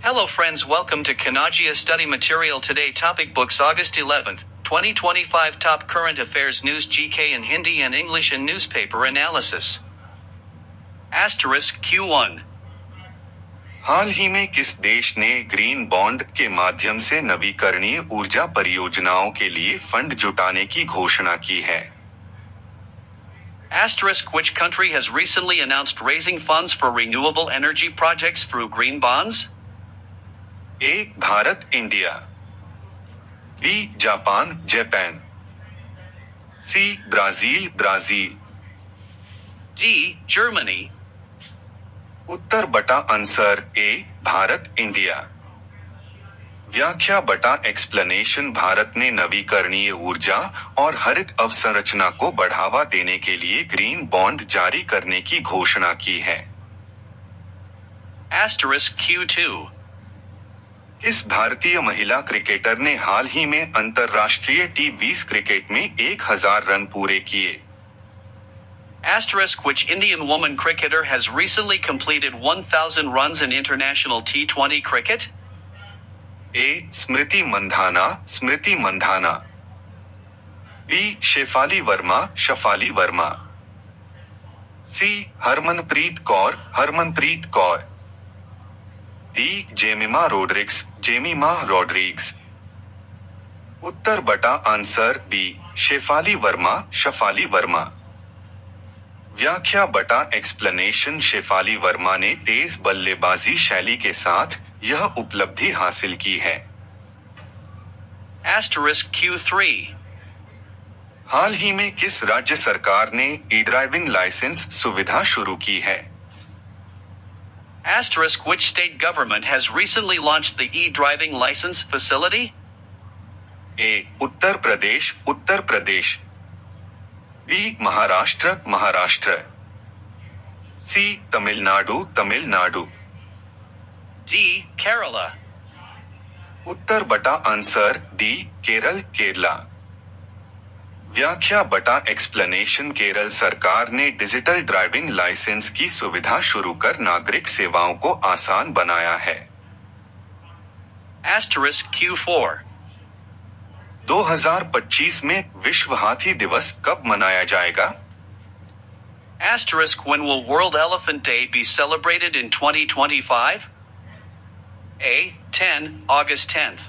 Hello friends, welcome to Kanagia Study Material. Today topic books August 11th, 2025 top current affairs news GK in Hindi and English and newspaper analysis. Asterisk Q1. हाल ही में किस देश ने green bond के माध्यम से नवीकरणीय ऊर्जा परियोजनाओं के लिए फंड जुटाने की घोषणा की है? Asterisk which country has recently announced raising funds for renewable energy projects through green bonds? A Bharat India, B Japan Japan, C Brazil Brazil, D. Germany. उत्तर बटा आंसर ए भारत इंडिया। व्याख्या बटा एक्सप्लेनेशन भारत ने नवीकरणीय ऊर्जा और हरित अवसंरचना को बढ़ावा देने के लिए ग्रीन बॉन्ड जारी करने की घोषणा की है। Asterisk Q2. किस भारतीय महिला क्रिकेटर ने हाल ही में अंतर्राष्ट्रीय T20 क्रिकेट में 1000 रन पूरे किए? Asterisk which Indian woman cricketer has recently completed 1000 runs in international T20 cricket? A Smriti Mandhana Smriti Mandhana, B Shefali Verma Shafali Verma, C Harmanpreet Kaur Harmanpreet Kaur, D Jemimah Rodrigues Jemimah Rodrigues. उत्तर बटा आंसर बी शेफाली वर्मा शफाली वर्मा। व्याख्या बटा एक्सप्लेनेशन शेफाली वर्मा ने तेज बल्लेबाजी शैली के साथ यह उपलब्धि हासिल की है। Asterisk Q3. हाल ही में किस राज्य सरकार ने ई ड्राइविंग लाइसेंस सुविधा शुरू की है? Asterisk which state government has recently launched the e-driving license facility? A Uttar Pradesh Uttar Pradesh, B Maharashtra Maharashtra, C Tamil Nadu Tamil Nadu, D. Kerala. उत्तर बटा आंसर डी केरल केरला। व्याख्या बटा एक्सप्लेनेशन केरल सरकार ने डिजिटल ड्राइविंग लाइसेंस की सुविधा शुरू कर नागरिक सेवाओं को आसान बनाया है। Asterisk Q4. 2025 में विश्व हाथी दिवस कब मनाया जाएगा? Asterisk when will World Elephant Day be celebrated in 2025? A. 10 August 10th.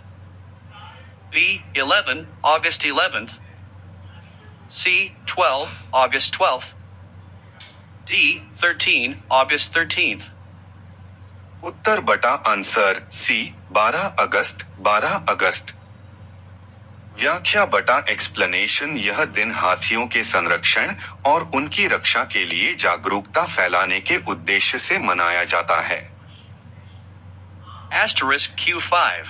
B. 11 August 11th. C. 12 August 12th. D. 13 August 13th. उत्तर बटा आंसर सी 12 अगस्त 12 अगस्त। व्याख्या बटा एक्सप्लेनेशन यह दिन हाथियों के संरक्षण और उनकी रक्षा के लिए जागरूकता फैलाने के उद्देश्य से मनाया जाता है। Asterisk Q5.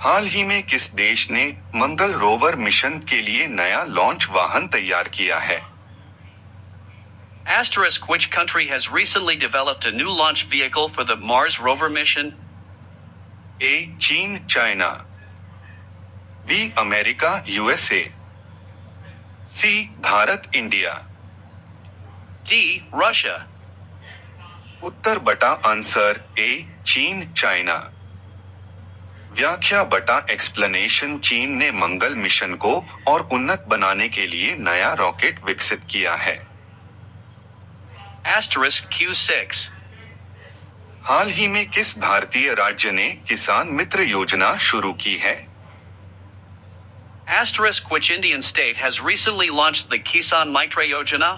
हाल ही में किस देश ने मंगल रोवर मिशन के लिए नया लॉन्च वाहन तैयार किया है? Asterisk which country has recently developed a new launch vehicle for the Mars rover mission? ए चीन चाइना, बी अमेरिका यूएसए, सी भारत इंडिया, D. Russia. उत्तर बटा आंसर ए चीन चाइना। व्याख्या बटा एक्सप्लेनेशन चीन ने मंगल मिशन को और उन्नत बनाने के लिए नया रॉकेट विकसित किया है। Asterisk Q6. हाल ही में किस भारतीय राज्य ने किसान मित्र योजना शुरू की है? Asterisk which Indian state has recently launched the Kisan Mitra Yojana?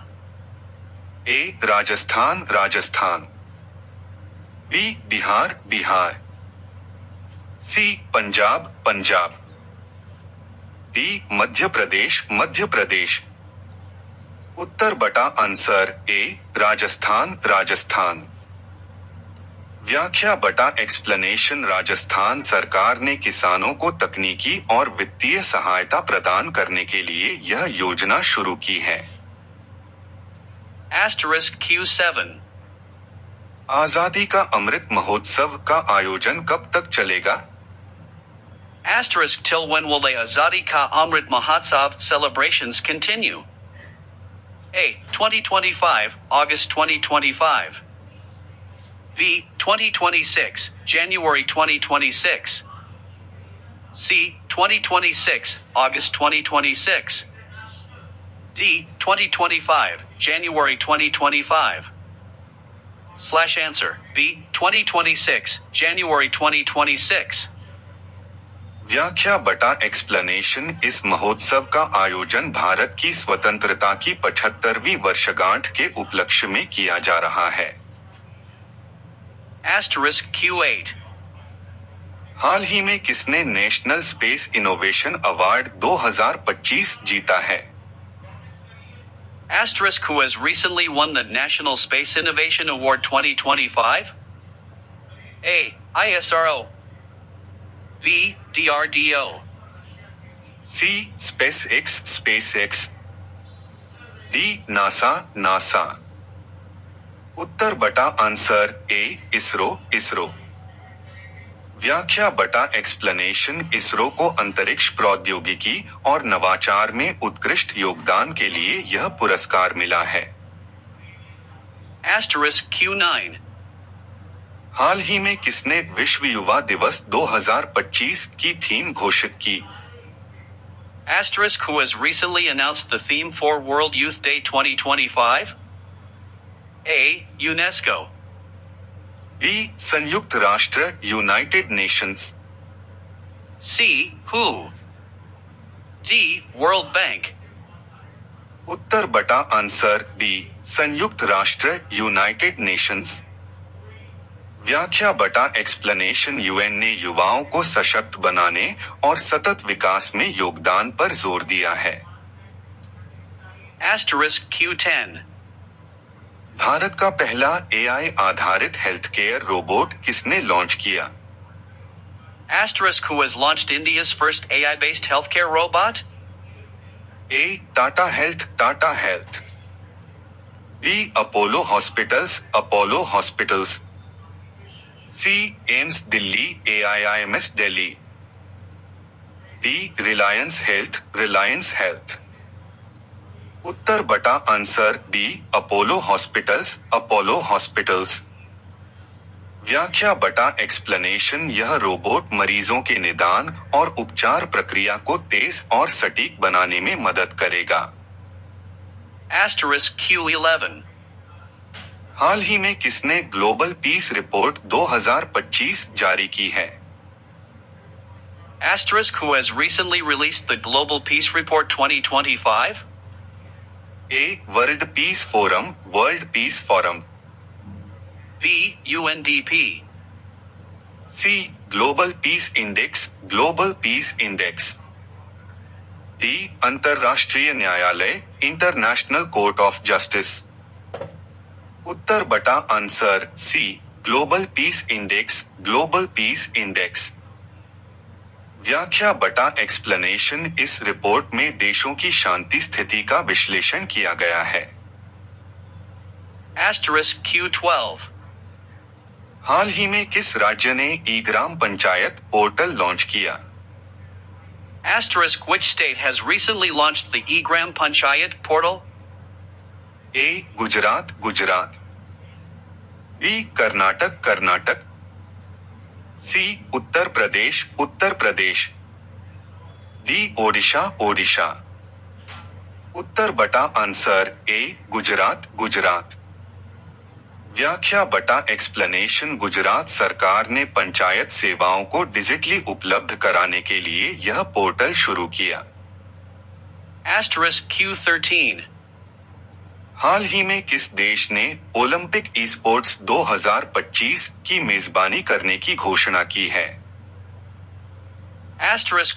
A Rajasthan Rajasthan, B Bihar Bihar, C Punjab Punjab, D Madhya Pradesh Madhya Pradesh. उत्तर बटा आंसर ए राजस्थान राजस्थान। व्याख्या बटा एक्सप्लेनेशन राजस्थान सरकार ने किसानों को तकनीकी और वित्तीय सहायता प्रदान करने के लिए यह योजना शुरू की है। Asterisk Q7. आजादी का अमृत महोत्सव का आयोजन कब तक चलेगा? Asterisk till when will the Azadi Ka Amrit Mahotsav celebrations continue? A. 2025, August 2025. B. 2026, January 2026. C. 2026, August 2026. D. 2025, January 2025. Answer B. 2026, January 2026. व्याख्या बटा एक्सप्लेनेशन। इस महोत्सव का आयोजन भारत की स्वतंत्रता की 75वीं वर्षगांठ के उपलक्ष्य में किया जा रहा है। Q8. हाल ही में किसने नेशनल स्पेस इनोवेशन अवार्ड 2025 जीता है? Who has recently won the National Space Innovation Award 2025? A. ISRO. B. DRDO. C. SpaceX. D. NASA. उत्तर बटा आंसर ए. इसरो। व्याख्या बटा एक्सप्लेनेशन। इसरो को अंतरिक्ष प्रौद्योगिकी और नवाचार में उत्कृष्ट योगदान के लिए यह पुरस्कार मिला है। Q9. हाल ही में किसने विश्व युवा दिवस 2025 की थीम घोषित की? Who has recently announced the theme for World Youth Day 2025? A. UNESCO. B. संयुक्त राष्ट्र United Nations. C. WHO. D. World Bank. उत्तर बटा आंसर बी. संयुक्त राष्ट्र यूनाइटेड नेशंस। व्याख्या बटा एक्सप्लेनेशन। यूएन ने युवाओं को सशक्त बनाने और सतत विकास में योगदान पर जोर दिया है। Q10. भारत का पहला एआई आधारित हेल्थ केयर रोबोट किसने लॉन्च किया? Who has launched India's first AI-based healthcare robot? A. Tata health. B. Apollo hospitals. C. AIIMS Delhi AIIMS Delhi. D. Reliance health. उत्तर बटा आंसर बी. Apollo hospitals. व्याख्या बटा एक्सप्लेनेशन। यह रोबोट मरीजों के निदान और उपचार प्रक्रिया को तेज और सटीक बनाने में मदद करेगा। Q11. हाल ही में किसने ग्लोबल पीस रिपोर्ट 2025 जारी की है? Who has recently released the Global Peace Report 2025? A. World peace forum. B. UNDP. C. Global peace index. D. अंतर्राष्ट्रीय न्यायालय इंटरनेशनल कोर्ट ऑफ जस्टिस। उत्तर बटा answer C. Global peace index. व्याख्या बटा explanation. इस रिपोर्ट में देशों की शांति स्थिति का विश्लेषण किया गया है। Q12. हाल ही में किस राज्य ने ई ग्राम पंचायत पोर्टल लॉन्च किया? Which state has recently launched the eGram Panchayat portal? A. Gujarat. B. Karnataka. C. Uttar Pradesh. D. Odisha. उत्तर बटा आंसर ए. गुजरात। व्याख्या बटा एक्सप्लेनेशन। गुजरात सरकार ने पंचायत सेवाओं को डिजिटली उपलब्ध कराने के लिए यह पोर्टल शुरू किया। Q13. हाल ही में किस देश ने ओलंपिक ई स्पोर्ट्स 2025 की मेजबानी करने की घोषणा की है?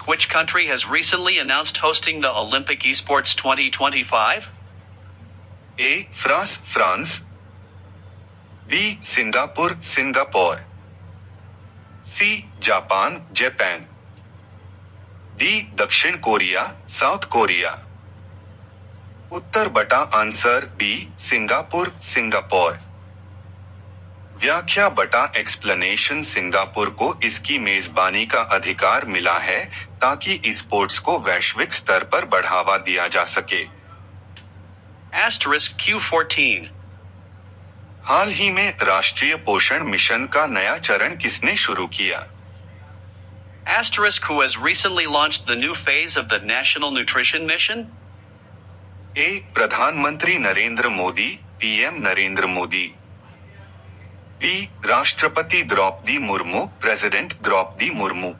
Which country has recently announced hosting the Olympic Esports 2025? A. France. B. Singapore. C. Japan. D. दक्षिण साउथ कोरिया। उत्तर बटा आंसर बी. सिंगापुर। व्याख्या बटा एक्सप्लेनेशन। सिंगापुर को इसकी मेजबानी का अधिकार मिला है ताकि स्पोर्ट्स को वैश्विक स्तर पर बढ़ावा दिया जा सके। Q14. हाल ही में राष्ट्रीय पोषण मिशन का नया चरण किसने शुरू किया? Asterisk, who has recently launched the new phase of the National Nutrition Mission? ए. प्रधानमंत्री नरेंद्र मोदी, पीएम नरेंद्र मोदी। बी. राष्ट्रपति द्रौपदी मुर्मू, प्रेसिडेंट द्रौपदी मुर्मू।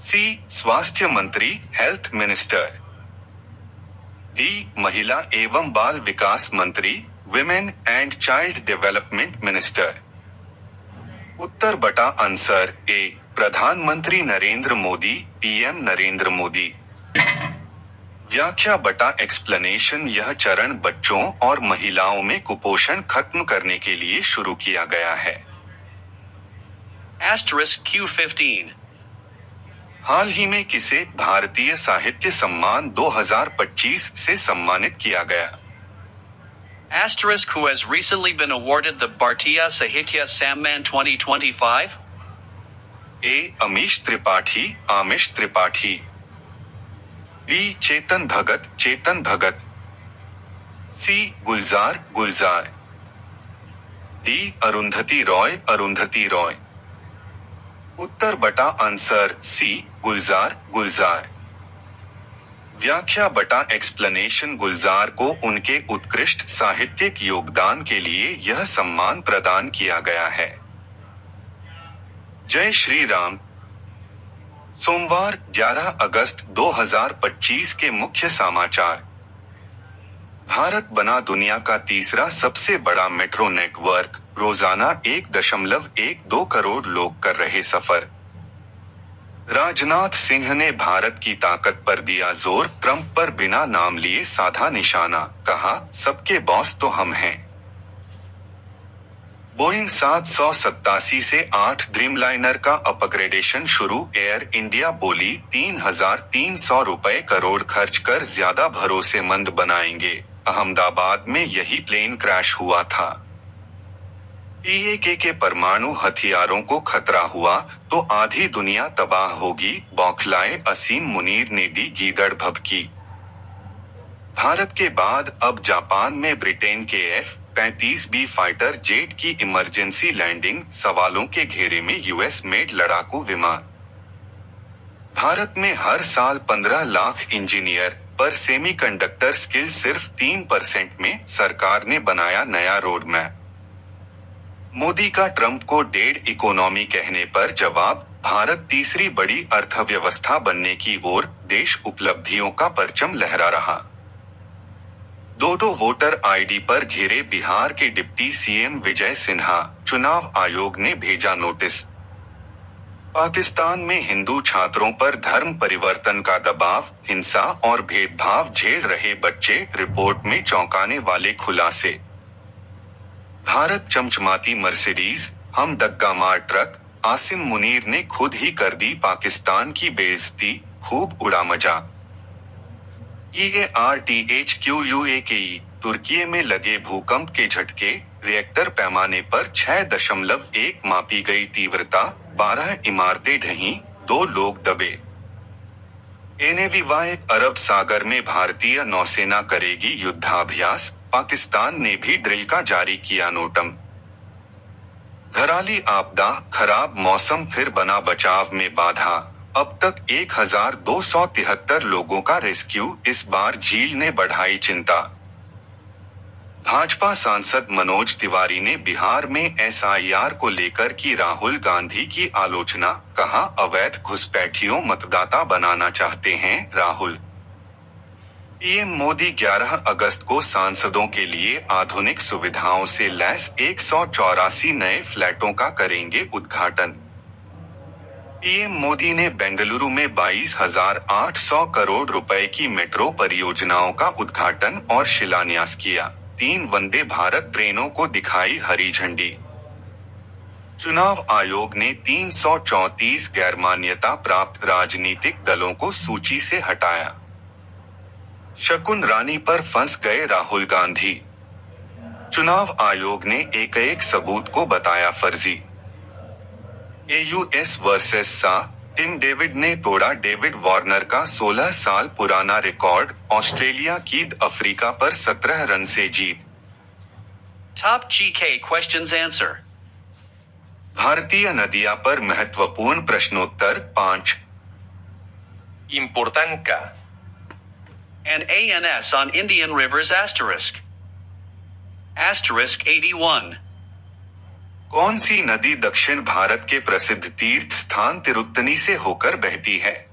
सी. स्वास्थ्य मंत्री, हेल्थ मिनिस्टर। डी. महिला एवं बाल विकास मंत्री, women and child development minister. उत्तर बटा आंसर ए. प्रधानमंत्री नरेंद्र मोदी, पीएम नरेंद्र मोदी। व्याख्या बटा एक्सप्लेनेशन यह चरण बच्चों और महिलाओं में कुपोषण खत्म करने के लिए शुरू किया गया है। Asterisk Q15. हाल ही में किसे भारतीय साहित्य सम्मान 2025 से सम्मानित किया गया? Asterisk, who has recently been awarded the Bhartiya Sahitya Samman 2025? A. Amish Tripathi, आमिश Tripathi. B. Chetan Bhagat, Chetan Bhagat. C. Gulzar, Gulzar. D. Arundhati Roy, Arundhati Roy. उत्तर बटा आंसर सी. गुलजार, गुलजार। व्याख्या बटा एक्सप्लेनेशन गुलजार को उनके उत्कृष्ट साहित्यिक योगदान के लिए यह सम्मान प्रदान किया गया है। जय श्री राम। सोमवार 11 अगस्त 2025 के मुख्य समाचार। भारत बना दुनिया का तीसरा सबसे बड़ा मेट्रो नेटवर्क, रोजाना 1.12 करोड़ लोग कर रहे सफर। राजनाथ सिंह ने भारत की ताकत पर दिया जोर, ट्रंप पर बिना नाम लिए साधा निशाना, कहा सबके बॉस तो हम हैं। बोइंग 787 से 8 ड्रीमलाइनर का अपग्रेडेशन शुरू, एयर इंडिया बोली 3,300 रुपए करोड़ खर्च कर ज्यादा भरोसेमंद बनाएंगे। अहमदाबाद में यही प्लेन क्रैश हुआ था। पीएके के परमाणु हथियारों को खतरा हुआ तो आधी दुनिया तबाह होगी, बौखलाए असीम मुनीर ने दी गीदड़ भभकी। भारत के बाद अब जापान में ब्रिटेन के F-35B फाइटर जेट की इमरजेंसी लैंडिंग, सवालों के घेरे में यूएस मेड लड़ाकू विमान। भारत में हर साल 15 लाख इंजीनियर, पर सेमीकंडक्टर स्किल सिर्फ 3% में, सरकार ने बनाया नया रोड मैप। मोदी का ट्रंप को डेड इकोनॉमी कहने पर जवाब, भारत तीसरी बड़ी अर्थव्यवस्था बनने की ओर, देश उपलब्धियों का परचम लहरा रहा। दो वोटर आईडी पर घिरे बिहार के डिप्टी सीएम विजय सिन्हा, चुनाव आयोग ने भेजा नोटिस। पाकिस्तान में हिंदू छात्रों पर धर्म परिवर्तन का दबाव, हिंसा और भेदभाव झेल रहे बच्चे, रिपोर्ट में चौंकाने वाले खुलासे। भारत चमचमाती मर्सिडीज, हम दग्गामार ट्रक, आसिम मुनीर ने खुद ही कर दी पाकिस्तान की बेइज्जती, खूब उड़ा मजाक। EARTHQUAKE, तुर्की में लगे भूकंप के झटके, रिएक्टर पैमाने पर 6.1 मापी गई तीव्रता, 12 इमारतें ढहीं, 2 लोग दबे। NAVY, अरब सागर में भारतीय नौसेना करेगी युद्धाभ्यास, पाकिस्तान ने भी ड्रिल का जारी किया नोटम। घराली आपदा, खराब मौसम फिर बना बचाव में बाधा, अब तक 1273 लोगों का रेस्क्यू, इस बार झील ने बढ़ाई चिंता। भाजपा सांसद मनोज तिवारी ने बिहार में SIR को लेकर की राहुल गांधी की आलोचना, कहा अवैध घुसपैठियों मतदाता बनाना चाहते हैं राहुल। पीएम मोदी 11 अगस्त को सांसदों के लिए आधुनिक सुविधाओं से लैस 184 नए फ्लैटों का करेंगे उद्घाटन। पीएम मोदी ने बेंगलुरु में 22,800 करोड़ रुपए की मेट्रो परियोजनाओं का उद्घाटन और शिलान्यास किया। 3 वंदे भारत ट्रेनों को दिखाई हरी झंडी। चुनाव आयोग ने 334 गैरमान्यता प्राप्त राजनीतिक दलों को सूची से हटाया। शकुन रानी पर फंस गए राहुल गांधी, चुनाव आयोग ने एक सबूत को बताया फर्जी। AUS वर्सेस सा, टिम डेविड ने तोड़ा डेविड वार्नर का 16 साल पुराना रिकॉर्ड, ऑस्ट्रेलिया की अफ्रीका पर 17 रन से जीत। Top GK questions answer. भारतीय नदियां पर महत्वपूर्ण प्रश्नोत्तर 5। Important का. And ANS on Indian rivers asterisk. Asterisk 81. कौन सी नदी दक्षिण भारत के प्रसिद्ध तीर्थ स्थान तिरुत्तनी से होकर बहती है?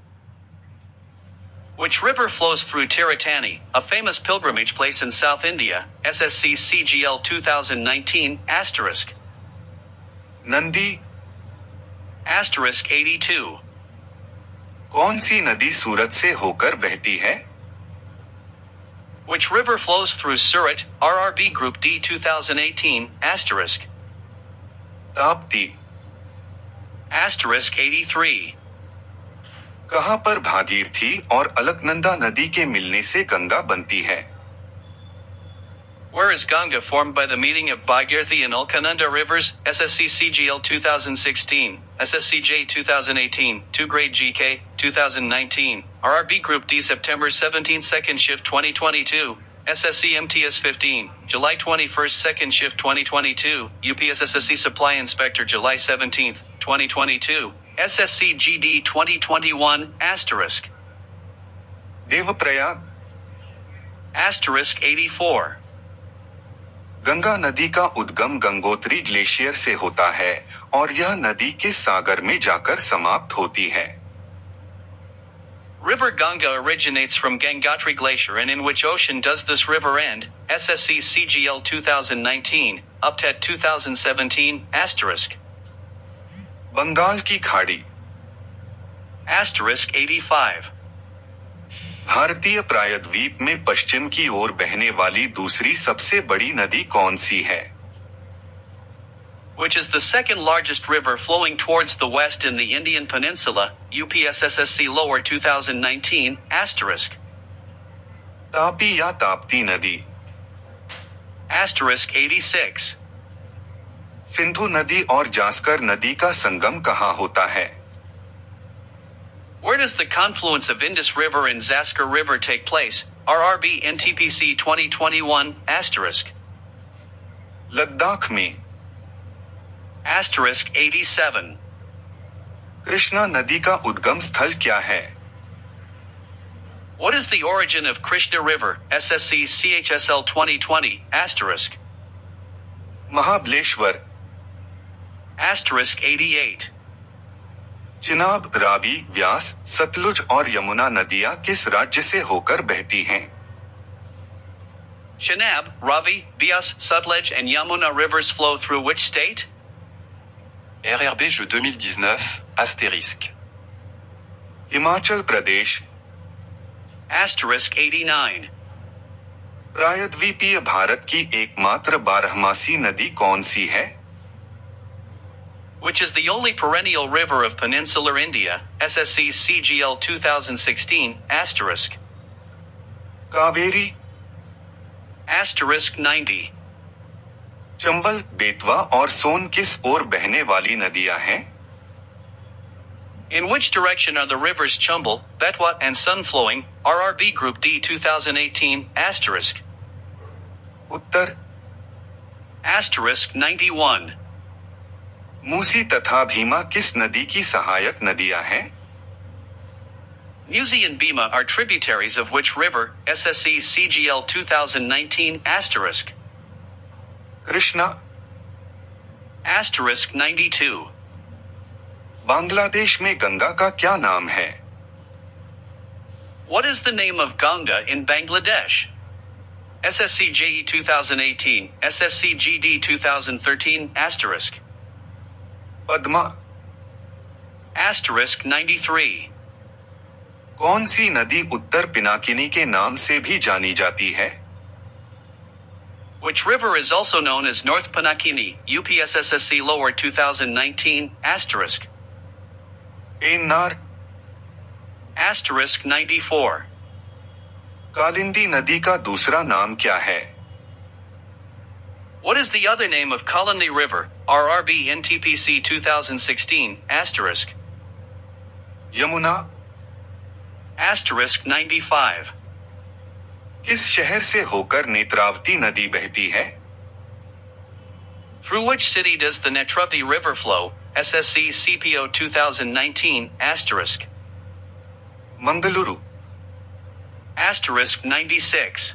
Which river flows through Tiruttani, a famous pilgrimage place in South India, SSC CGL 2019, asterisk. Nandi. Asterisk 82. कौन सी नदी सूरत से होकर बहती है? Which river flows through Surat, RRB Group D 2018, asterisk. Tapti. Asterisk 83. कहां पर भागीरथी और अलकनंदा नदी के मिलने से गंगा बनती है? Where is Ganga formed by the meeting of Bhagirathi and Alkananda rivers, SSC CGL 2016, SSCJ 2018, 2 grade GK, 2019, RRB Group D September 17 2nd shift 2022, SSC MTS 15, July 21st 2nd shift 2022, UPS SSC Supply Inspector July 17th, 2022, SSC GD 2021, asterisk. Devprayag. Asterisk 84. Ganga नदी का उद्गम Gangotri glacier से होता है और यह नदी के सागर में जाकर समाप्त होती है। River Ganga originates from Gangotri Glacier and in which ocean does this river end? SSC CGL 2019, UPTED 2017, asterisk. Bengal की खाड़ी। Asterisk 85. भारतीय प्रायद्वीप में पश्चिम की ओर बहने वाली दूसरी सबसे बड़ी नदी कौन सी है? Which is the second largest river flowing towards the west in the Indian Peninsula, UPSSSC Lower 2019, asterisk. Tapi या ताप्ती नदी। Asterisk 86. सिंधु नदी और जास्कर नदी का संगम कहाँ होता है? Where does the confluence of Indus River and Zaskar River take place? RRB NTPC 2021, asterisk. Ladakh में। Asterisk 87. कृष्णा नदी का उद्गम स्थल क्या है? What is the origin of Krishna River? SSC CHSL 2020, asterisk. Mahabaleshwar. Asterisk 88. Chenab, Ravi, व्यास, सतलुज और यमुना नदियां किस राज्य से होकर बहती हैं? Chenab, Ravi, Bias, Sutlej and Yamuna rivers flow through which state? RRB Jeux 2019, astérisque. Himachal Pradesh. Asterisk 89. प्रायद्वीपीय भारत की एकमात्र बारहमासी नदी कौन सी है? Which is the only perennial river of peninsular India, SSC CGL 2016, asterisk. Kaveri. Asterisk 90. Chambal, Betwa और सोन किस ओर बहने वाली नदियां हैं? In which direction are the rivers Chumbal, Betwa and Sun flowing? RRB Group D 2018, asterisk. Uttar. Asterisk 91. Musi तथा भीमा किस नदी की सहायक नदियां हैं? Musi and Bhima are tributaries of which river? SSC CGL 2019, asterisk. Krishna. Asterisk 92. Bangladesh में गंगा का क्या नाम है? What is the name of Ganga in Bangladesh? SSC JE 2018, SSC GD 2013, asterisk. Padma. Asterisk 93. कौन सी नदी उत्तर पिनाकिनी के नाम से भी जानी जाती है? Which river is also known as North Panakini, UPSSSC Lower 2019, asterisk. Pennar. Asterisk 94. Kalindi नदी का दूसरा नाम क्या है? What is the other name of Kalandi River? RRB NTPC 2016, asterisk. Yamuna. Asterisk 95. किस शहर से होकर नेत्रावती नदी बहती है? Through which city does the Netruvti River flow? SSC CPO 2019 asterisk. Mangaluru. Asterisk 96.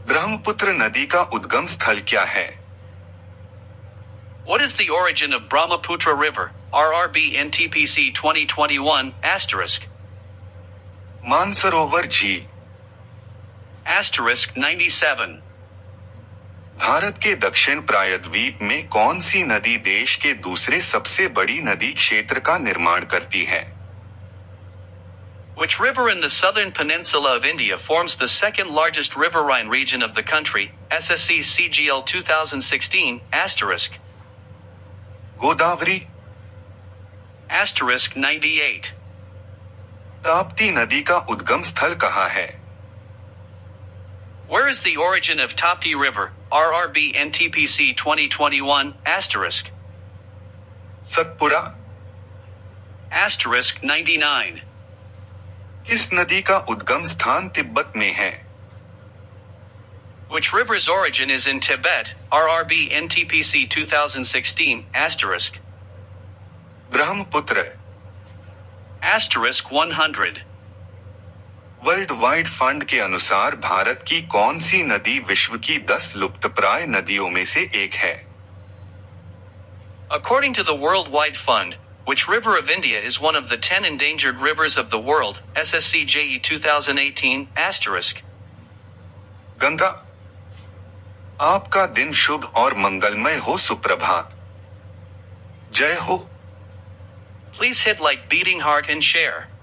Brahmaputra नदी का उद्गम स्थल क्या है? What is the origin of Brahmaputra River? RRB NTPC 2021 asterisk. Mansarovar झील। Asterisk 97. भारत के दक्षिण प्रायद्वीप में कौन सी नदी देश के दूसरे सबसे बड़ी नदी क्षेत्र का निर्माण करती है? Which river in the southern peninsula of India forms the second largest riverine region of the country? SSC CGL 2016 asterisk. Godavari. Asterisk 98. Tapti नदी का उद्गम स्थल कहाँ है? Where is the origin of Tapti River? RRB NTPC 2021 asterisk. Satpura. Asterisk 99. किस नदी का उद्गम स्थान तिब्बत में है? Which river's origin is in Tibet? RRB NTPC 2016 asterisk. Brahmaputra. Asterisk 100. World wide fund के अनुसार भारत की कौन सी नदी विश्व की 10 लुप्तप्राय नदियों में से एक है? According to the Worldwide Fund, which river of India is one of the 10 endangered rivers of the world? SSC JE 2018 asterisk. Ganga. आपका दिन शुभ और मंगलमय हो। सुप्रभात। जय हो। Please hit like beating heart and share.